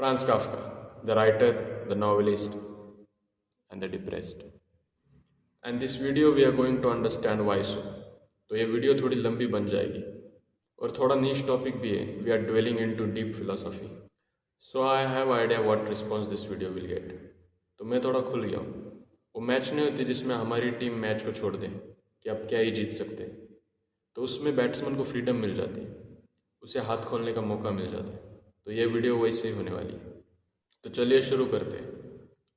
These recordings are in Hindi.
Franz Kafka, the writer, the novelist, and the depressed. And this video we are going to understand why so. तो ये वीडियो थोड़ी लंबी बन जाएगी और थोड़ा नीश टॉपिक भी है. We are dwelling into deep philosophy. So I have idea what response this video will get. तो मैं थोड़ा खुल गया हूँ. वो मैच नहीं होती जिसमें हमारी टीम मैच को छोड़ दे कि अब क्या ही जीत सकते. तो उसमें बैट्समैन को फ्रीडम मिल जाती, उसे हाथ खोलने का मौका मिल जाता है. तो ये वीडियो वैसे ही होने वाली है. तो चलिए शुरू करते हैं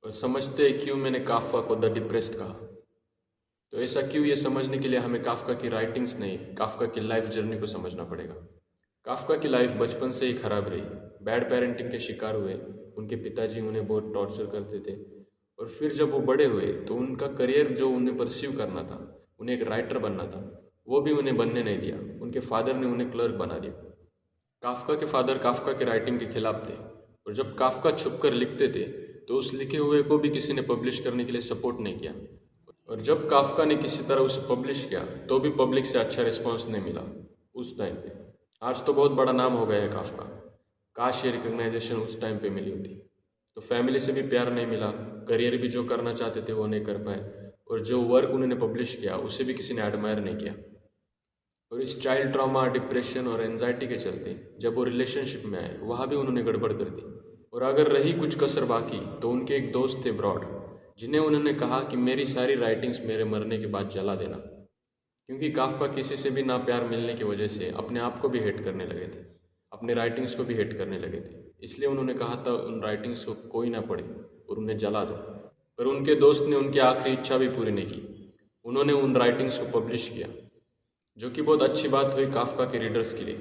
और समझते हैं क्यों मैंने काफका को द डिप्रेस्ड कहा. तो ऐसा क्यों, ये समझने के लिए हमें काफका की राइटिंग्स नहीं, काफका की लाइफ जर्नी को समझना पड़ेगा. काफका की लाइफ बचपन से ही खराब रही. बैड पेरेंटिंग के शिकार हुए. उनके पिताजी उन्हें बहुत टॉर्चर करते थे और फिर जब वो बड़े हुए तो उनका करियर जो उन्हें परस्यू करना था, उन्हें एक राइटर बनना था, वो भी उन्हें बनने नहीं दिया. उनके फादर ने उन्हें क्लर्क बना दिया. काफका के फादर काफका के राइटिंग के खिलाफ थे और जब काफका छुपकर लिखते थे तो उस लिखे हुए को भी किसी ने पब्लिश करने के लिए सपोर्ट नहीं किया. और जब काफका ने किसी तरह उसे पब्लिश किया तो भी पब्लिक से अच्छा रिस्पॉन्स नहीं मिला उस टाइम पे. आज तो बहुत बड़ा नाम हो गया है काफका. काश ये रिकग्नाइजेशन उस टाइम पे मिली होती. तो फैमिली से भी प्यार नहीं मिला, करियर भी जो करना चाहते थे वो नहीं कर पाए, और जो वर्क उन्होंने पब्लिश किया उसे भी किसी ने एडमायर नहीं किया. और इस चाइल्ड ट्रॉमा, डिप्रेशन और एंजाइटी के चलते जब वो रिलेशनशिप में आए वहाँ भी उन्होंने गड़बड़ कर दी. और अगर रही कुछ कसर बाकी तो उनके एक दोस्त थे ब्रॉड, जिन्हें उन्होंने कहा कि मेरी सारी राइटिंग्स मेरे मरने के बाद जला देना. क्योंकि काफका किसी से भी ना प्यार मिलने की वजह से अपने आप को भी हेट करने लगे थे, अपने राइटिंग्स को भी हेट करने लगे थे. इसलिए उन्होंने कहा था उन राइटिंग्स को कोई ना पढ़े और उन्हें जला दो. पर उनके दोस्त ने उनकी आखिरी इच्छा भी पूरी नहीं की. उन्होंने उन राइटिंग्स को पब्लिश किया, जो कि बहुत अच्छी बात हुई काफका के रीडर्स के लिए,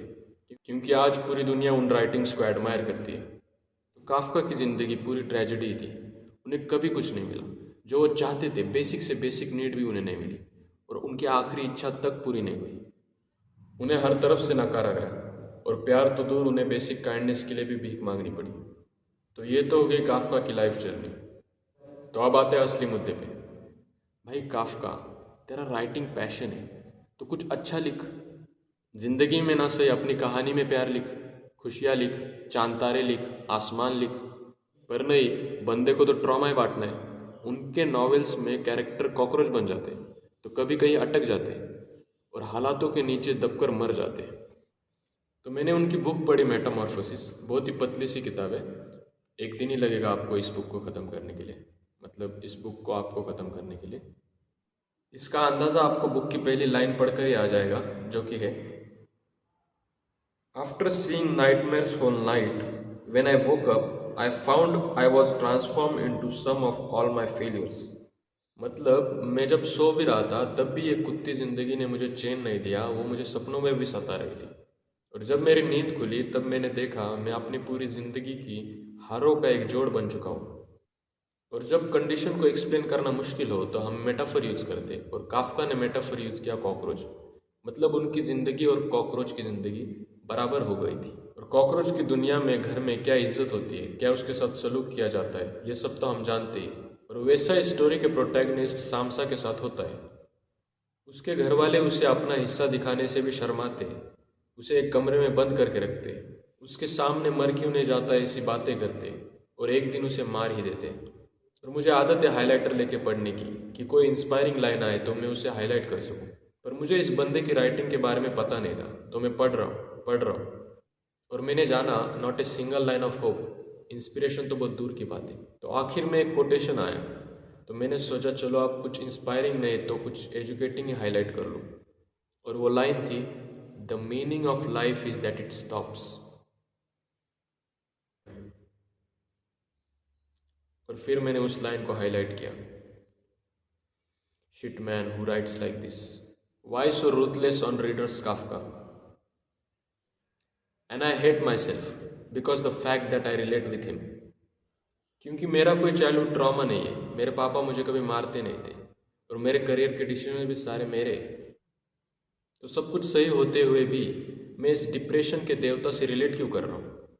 क्योंकि आज पूरी दुनिया उन राइटिंग्स को एडमायर करती है. तो काफका की ज़िंदगी पूरी ट्रेजेडी थी. उन्हें कभी कुछ नहीं मिला जो वो चाहते थे. बेसिक से बेसिक नीड भी उन्हें नहीं मिली और उनकी आखिरी इच्छा तक पूरी नहीं हुई. उन्हें हर तरफ से नकारा गया और प्यार तो दूर, उन्हें बेसिक काइंडनेस के लिए भी भीख मांगनी पड़ी. तो ये तो हो गई काफका की लाइफ जर्नी. तो अब आते हैं असली मुद्दे पे. भाई काफका, तेरा राइटिंग पैशन है तो कुछ अच्छा लिख. जिंदगी में ना सही अपनी कहानी में प्यार लिख, खुशियाँ लिख, चांद तारे लिख, आसमान लिख. पर नहीं, बंदे को तो ट्रॉमा ही बांटना है. उनके नॉवेल्स में कैरेक्टर कॉकरोच बन जाते हैं तो कभी कहीं अटक जाते हैं और हालातों के नीचे दबकर मर जाते हैं. तो मैंने उनकी बुक पढ़ी, मेटामॉर्फोसिस. बहुत ही पतली सी किताब है. एक दिन ही लगेगा आपको इस बुक को ख़त्म करने के लिए, मतलब इस बुक को आपको ख़त्म करने के लिए. इसका अंदाज़ा आपको बुक की पहली लाइन पढ़कर ही आ जाएगा, जो कि है, after seeing nightmares whole night when I woke up I found I was transformed into some of all my failures. मतलब मैं जब सो भी रहा था तब भी ये कुत्ती ज़िंदगी ने मुझे चैन नहीं दिया. वो मुझे सपनों में भी सता रही थी. और जब मेरी नींद खुली तब मैंने देखा मैं अपनी पूरी ज़िंदगी की हारों का एक जोड़ बन चुका हूँ. और जब कंडीशन को एक्सप्लेन करना मुश्किल हो तो हम मेटाफर यूज़ करते, और काफका ने मेटाफर यूज़ किया कॉकरोच. मतलब उनकी ज़िंदगी और कॉकरोच की ज़िंदगी बराबर हो गई थी. और कॉकरोच की दुनिया में घर में क्या इज्जत होती है, क्या उसके साथ सलूक किया जाता है, ये सब तो हम जानते ही. और वैसा स्टोरी के प्रोटैगनिस्ट सामसा के साथ होता है. उसके घर वाले उसे अपना हिस्सा दिखाने से भी शर्माते, उसे एक कमरे में बंद करके रखते, उसके सामने मर क्यों नहीं जाता ऐसी बातें करते, और एक दिन उसे मार ही देते. और मुझे आदत है हाईलाइटर लेके पढ़ने की, कि कोई इंस्पायरिंग लाइन आए तो मैं उसे हाईलाइट कर सकूं. पर मुझे इस बंदे की राइटिंग के बारे में पता नहीं था, तो मैं पढ़ रहा हूँ और मैंने जाना not a single line of hope. Inspiration तो बहुत दूर की बात है. तो आखिर में एक कोटेशन आया तो मैंने सोचा चलो अब कुछ इंस्पायरिंग नहीं तो कुछ एजुकेटिंग ही हाईलाइट कर लूँ. और वो लाइन थी, the meaning of life is that it stops. और फिर मैंने उस लाइन को हाईलाइट किया. Shit man who rights like this, why so ruthless on readers Kafka. And I hate my self because the fact that I relate with him. क्योंकि मेरा कोई चाइल्डहुड ट्रॉमा नहीं है. मेरे पापा मुझे कभी मारते नहीं थे और मेरे करियर के डिसीजन भी सारे मेरे. तो सब कुछ सही होते हुए भी मैं इस डिप्रेशन के देवता से रिलेट क्यों कर रहा हूँ.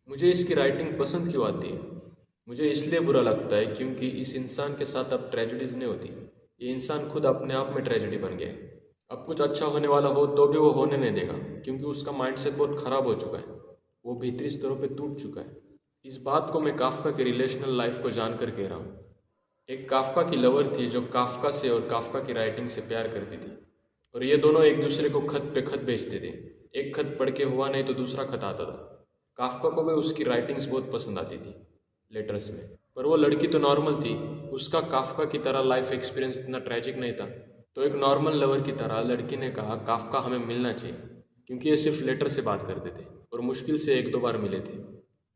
मुझे इसकी राइटिंग पसंद क्यों आती है. मुझे इसलिए बुरा लगता है क्योंकि इस इंसान के साथ अब ट्रेजेडीज नहीं होती. ये इंसान खुद अपने आप में ट्रेजेडी बन गया है. अब कुछ अच्छा होने वाला हो तो भी वो होने नहीं देगा, क्योंकि उसका माइंडसेट बहुत ख़राब हो चुका है. वो भीतरी स्तरों पे टूट चुका है. इस बात को मैं काफ्का की रिलेशनल लाइफ को जानकर कह रहा हूँ। एक काफ्का की लवर थी जो काफ्का से और काफ्का की राइटिंग से प्यार करती थी, और ये दोनों एक दूसरे को खत पे खत भेजते थे। एक खत पढ़ के हुआ नहीं तो दूसरा खत आता था। काफ्का को भी उसकी राइटिंग्स बहुत पसंद आती थी लेटर्स में, पर वो लड़की तो नॉर्मल थी। उसका काफ्का की तरह लाइफ एक्सपीरियंस इतना ट्रैजिक नहीं था। तो एक नॉर्मल लवर की तरह लड़की ने कहा, काफ्का हमें मिलना चाहिए, क्योंकि ये सिर्फ लेटर से बात करते थे और मुश्किल से 1-2 बार मिले थे।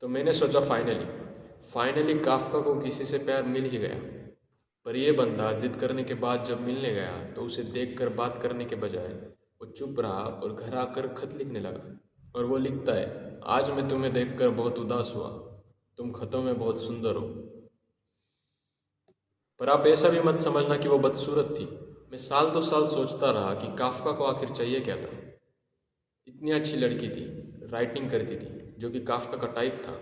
तो मैंने सोचा फाइनली काफ्का को किसी से प्यार मिल ही गया। पर यह बंदा जिद करने के बाद जब मिलने गया तो उसे देखकर बात करने के बजाय वो चुप रहा और घर आकर खत लिखने लगा। और वो लिखता है, आज मैं तुम्हें देखकर बहुत उदास हुआ, तुम खतों में बहुत सुंदर हो। पर आप ऐसा भी मत समझना कि वो बदसूरत थी। मैं साल 2 साल सोचता रहा कि काफ्का को आखिर चाहिए क्या था। इतनी अच्छी लड़की थी, राइटिंग करती थी, जो कि काफ्का का टाइप था,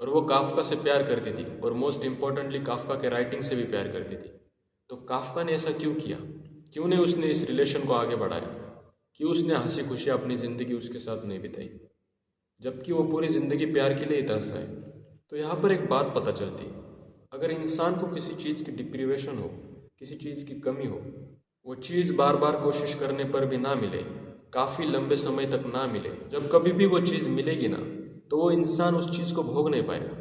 और वो काफ्का से प्यार करती थी, और मोस्ट इम्पोर्टेंटली काफ्का के राइटिंग से भी प्यार करती थी। तो काफ्का ने ऐसा क्यों किया? क्यों नहीं उसने इस रिलेशन को आगे बढ़ाया? क्यों उसने हंसी खुशी अपनी ज़िंदगी उसके साथ नहीं बिताई, जबकि वो पूरी ज़िंदगी प्यार के लिए ही तरसा है? तो यहाँ पर एक बात पता चलती, अगर इंसान को किसी चीज़ की डिप्रीवेशन हो, किसी चीज़ की कमी हो, वो चीज़ बार बार कोशिश करने पर भी ना मिले, काफ़ी लंबे समय तक ना मिले, जब कभी भी वो चीज़ मिलेगी ना, तो वो इंसान उस चीज़ को भोग नहीं पाएगा।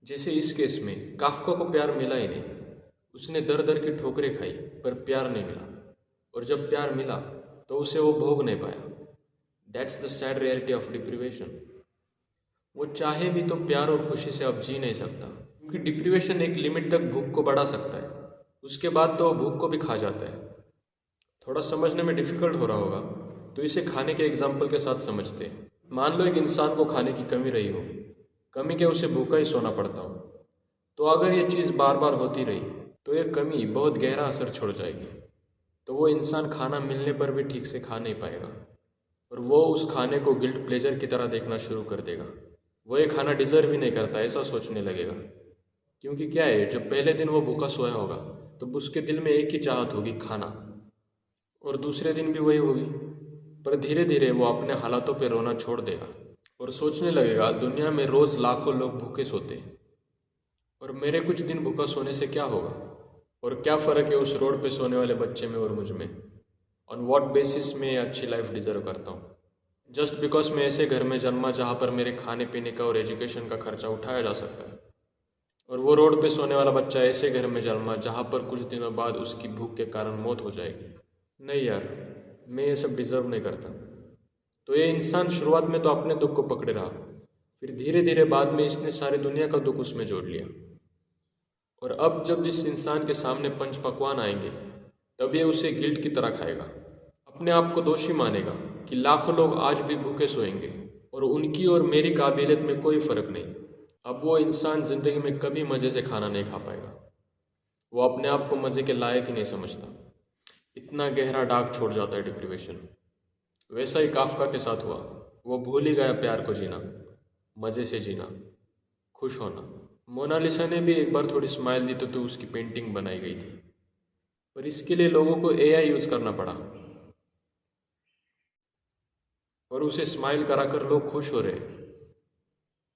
जैसे इस केस में काफ्का को प्यार मिला ही नहीं। उसने दर दर की ठोकरें खाई पर प्यार नहीं मिला, और जब प्यार मिला तो उसे वो भोग नहीं पाया। That's the sad reality of deprivation. वो चाहे भी तो प्यार और खुशी से अब जी नहीं सकता, क्योंकि डिप्रीवेशन एक लिमिट तक भूख को बढ़ा सकता है, उसके बाद तो वो भूख को भी खा जाता है। थोड़ा समझने में डिफ़िकल्ट हो रहा होगा, तो इसे खाने के एग्जाम्पल के साथ समझते हैं। मान लो एक इंसान को खाने की कमी रही हो, कमी के उसे भूखा ही सोना पड़ता हो। तो अगर ये चीज़ बार बार होती रही तो ये कमी बहुत गहरा असर छोड़ जाएगी। तो वो इंसान खाना मिलने पर भी ठीक से खा नहीं पाएगा, और वो उस खाने को गिल्ट प्लेजर की तरह देखना शुरू कर देगा। वो ये खाना डिज़र्व ही नहीं करता ऐसा सोचने लगेगा। क्योंकि क्या है, जब पहले दिन वो भूखा सोया होगा तो उसके दिल में एक ही चाहत होगी, खाना, और दूसरे दिन भी वही होगी। पर धीरे धीरे वो अपने हालातों पे रोना छोड़ देगा और सोचने लगेगा, दुनिया में रोज़ लाखों लोग भूखे सोते हैं, और मेरे कुछ दिन भूखा सोने से क्या होगा, और क्या फ़र्क है उस रोड पे सोने वाले बच्चे में और मुझ में। ऑन व्हाट बेसिस में अच्छी लाइफ डिज़र्व करता हूँ? जस्ट बिकॉज मैं ऐसे घर में जन्मा जहाँ पर मेरे खाने पीने का और एजुकेशन का खर्चा उठाया जा सकता है, और वो रोड पे सोने वाला बच्चा ऐसे घर में जन्मा जहाँ पर कुछ दिनों बाद उसकी भूख के कारण मौत हो जाएगी। नहीं यार, मैं ये सब डिज़र्व नहीं करता। तो ये इंसान शुरुआत में तो अपने दुख को पकड़े रहा, फिर धीरे धीरे बाद में इसने सारी दुनिया का दुख उसमें जोड़ लिया। और अब जब इस इंसान के सामने पंच पकवान आएंगे, तब ये उसे गिल्ट की तरह खाएगा, अपने आप को दोषी मानेगा कि लाखों लोग आज भी भूखे सोएंगे और उनकी और मेरी काबिलियत में कोई फ़र्क नहीं। अब वो इंसान ज़िंदगी में कभी मज़े से खाना नहीं खा पाएगा। वो अपने आप को मज़े के लायक ही नहीं समझता। इतना गहरा दाग छोड़ जाता है डिप्रीवेशन। वैसा ही काफ्का के साथ हुआ। वो भूल ही गया प्यार को जीना, मज़े से जीना, खुश होना। मोनालिसा ने भी एक बार थोड़ी स्माइल दी तो उसकी पेंटिंग बनाई गई थी, पर इसके लिए लोगों को एआई यूज़ करना पड़ा, और उसे स्माइल कराकर लोग खुश हो रहे,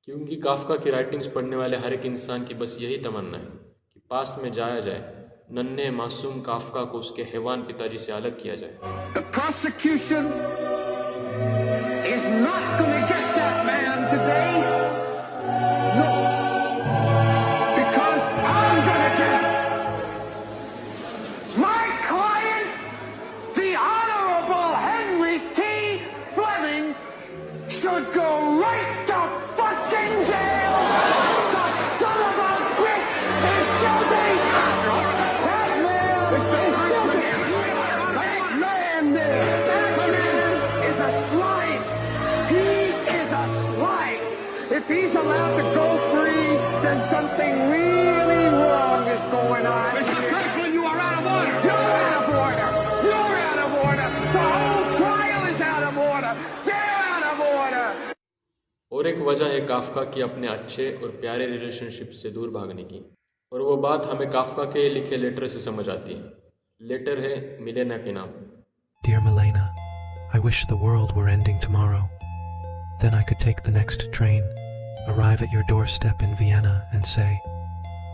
क्योंकि काफ्का की राइटिंग्स पढ़ने वाले हर एक इंसान की बस यही तमन्ना है कि पास्ट में जाया जाए, नन्हे मासूम काफ्का को उसके हैवान पिताजी से अलग किया जाए। The prosecution is not going to get that man today. No. Because I'm going to get him. My client, the Honorable Henry T. Fleming, should go right to fucking jail. The son of a bitch is guilty. That man is guilty. That man there. That man is a slime. He is a slime. If he's allowed to go free, then something really wrong is going on. Mr. Kirkland, you are out of order. You're out of order. You're out of order. The whole trial is out of order. They're out of order. और एक वजह है काफ्का की अपने अच्छे और प्यारे रिलेशनशिप से दूर भागने की, और वो बात हमें काफ्का के लिखे लेटर से समझ आती है। लेटर है मिलेना के नाम। Dear Milena, I wish the world were ending tomorrow. Then I could take the next train. arrive at your doorstep in Vienna and say,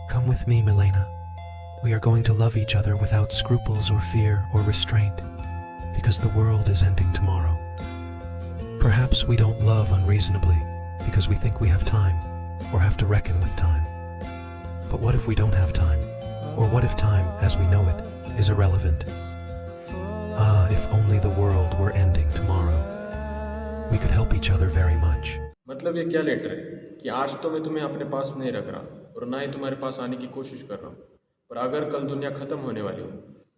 "Come with me, Milena. We are going to love each other without scruples or fear or restraint, because the world is ending tomorrow." Perhaps we don't love unreasonably because we think we have time or have to reckon with time. But what if we don't have time? Or what if time, as we know it, is irrelevant? Ah, if only the world were ending tomorrow. We could help each other very much. मतलब ये क्या लेटर है कि आज तो मैं तुम्हें अपने पास नहीं रख रहा और ना ही तुम्हारे पास आने की कोशिश कर रहा हूँ, पर अगर कल दुनिया ख़त्म होने वाली हो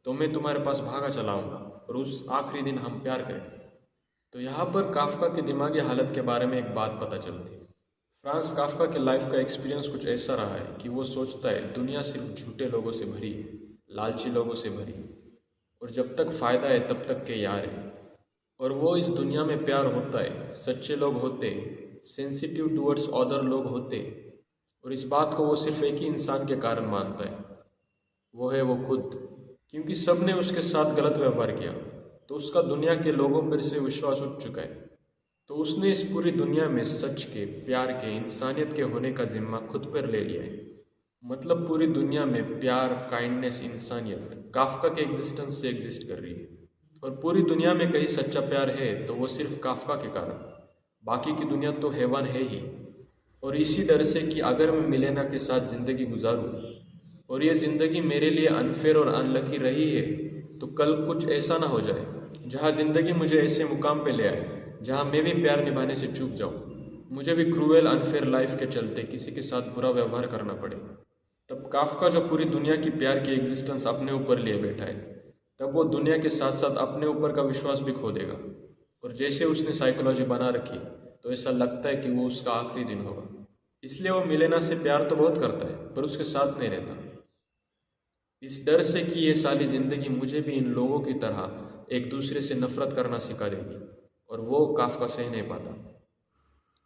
तो मैं तुम्हारे पास भागा चलाऊंगा और उस आखिरी दिन हम प्यार करेंगे। तो यहाँ पर काफ्का की दिमागी हालत के बारे में एक बात पता चलती है। फ्रांस काफ्का के लाइफ का एक्सपीरियंस कुछ ऐसा रहा है कि वो सोचता है दुनिया सिर्फ झूठे लोगों से भरी है, लालची लोगों से भरी, और जब तक फ़ायदा है तब तक के यार है। और वो इस दुनिया में प्यार होता है, सच्चे लोग होते, सेंसिटिव टूवर्ड्स अदर लोग होते, और इस बात को वो सिर्फ एक ही इंसान के कारण मानता है, वो है वो खुद। क्योंकि सब ने उसके साथ गलत व्यवहार किया तो उसका दुनिया के लोगों पर से विश्वास उठ चुका है। तो उसने इस पूरी दुनिया में सच के, प्यार के, इंसानियत के होने का जिम्मा खुद पर ले लिया है। मतलब पूरी दुनिया में प्यार, काइंडनेस, इंसानियत काफ्का के एग्जिस्टेंस से एग्जिस्ट कर रही है। और पूरी दुनिया में कहीं सच्चा प्यार है तो वो सिर्फ काफ्का के कारण, बाकी की दुनिया तो हैवान है ही। और इसी डर से कि अगर मैं मिलेना के साथ ज़िंदगी गुजारूँ और ये ज़िंदगी मेरे लिए अनफेयर और अनलकी रही है, तो कल कुछ ऐसा ना हो जाए जहाँ ज़िंदगी मुझे ऐसे मुकाम पे ले आए जहाँ मैं भी प्यार निभाने से चूक जाऊँ, मुझे भी क्रूएल अनफेयर लाइफ के चलते किसी के साथ बुरा व्यवहार करना पड़े। तब काफ्का जो पूरी दुनिया की प्यार की एग्जिस्टेंस अपने ऊपर लिए बैठा है, तब वो दुनिया के साथ साथ अपने ऊपर का विश्वास भी खो देगा। और जैसे उसने साइकोलॉजी बना रखी तो ऐसा लगता है कि वो उसका आखिरी दिन होगा। इसलिए वो मिलेना से प्यार तो बहुत करता है पर उसके साथ नहीं रहता, इस डर से कि ये सारी ज़िंदगी मुझे भी इन लोगों की तरह एक दूसरे से नफरत करना सिखा देगी, और वो काफ्का सह नहीं पाता।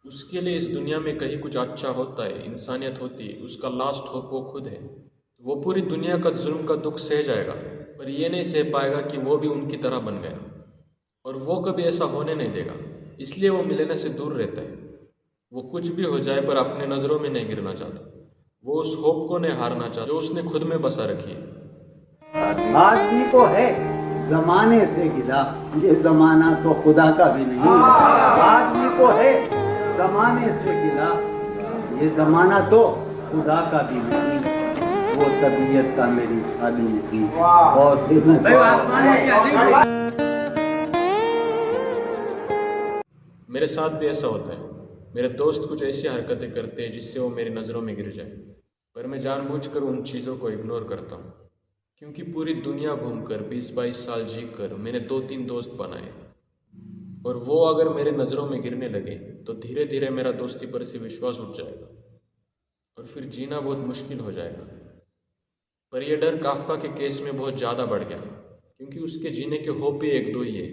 उसके लिए इस दुनिया में कहीं कुछ अच्छा होता है, इंसानियत होती है, उसका लास्ट होप वो खुद है। वो पूरी दुनिया का जुल्म का दुख सह जाएगा पर ये नहीं सह पाएगा कि वो भी उनकी तरह बन गया, और वो कभी ऐसा होने नहीं देगा। इसलिए वो मिलने से दूर रहता है। वो कुछ भी हो जाए पर अपने नज़रों में नहीं गिरना चाहता। वो उस होप को नहीं हारना चाहता जो उसने खुद में बसा रखी है। आदमी को है जमाने से गिला, ये जमाना तो खुदा का भी नहीं। आदमी को है जमाने से गिला, ये जमाना तो खुदा का भी नहीं। वो तबीयत का मेरी शादी थी और मेरे साथ भी ऐसा होता है। मेरे दोस्त कुछ ऐसी हरकतें करते हैं जिससे वो मेरी नज़रों में गिर जाए, पर मैं जानबूझकर उन चीज़ों को इग्नोर करता हूँ। क्योंकि पूरी दुनिया घूमकर 20-22 साल जीकर मैंने 2-3 दोस्त बनाए, और वो अगर मेरे नज़रों में गिरने लगे तो धीरे धीरे मेरा दोस्ती पर से विश्वास उठ जाएगा और फिर जीना बहुत मुश्किल हो जाएगा। पर यह डर काफ्का के केस में बहुत ज़्यादा बढ़ गया, क्योंकि उसके जीने के होप ही एक दो ही है।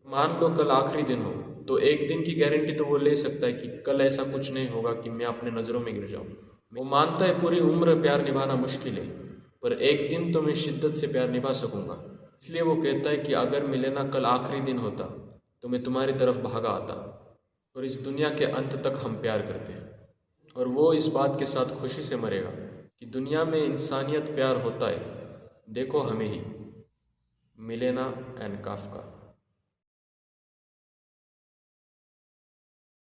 मान लो कल आखिरी दिन हो तो एक दिन की गारंटी तो वो ले सकता है कि कल ऐसा कुछ नहीं होगा कि मैं अपने नज़रों में गिर जाऊँ। वो मानता है पूरी उम्र प्यार निभाना मुश्किल है, पर एक दिन तो मैं शिद्दत से प्यार निभा सकूँगा। इसलिए वो कहता है कि अगर मिलेना कल आखिरी दिन होता तो मैं तुम्हारी तरफ भागा आता और इस दुनिया के अंत तक हम प्यार करते हैं। और वो इस बात के साथ खुशी से मरेगा कि दुनिया में इंसानियत, प्यार होता है। देखो हमें ही, मिलेना एंड काफ्का।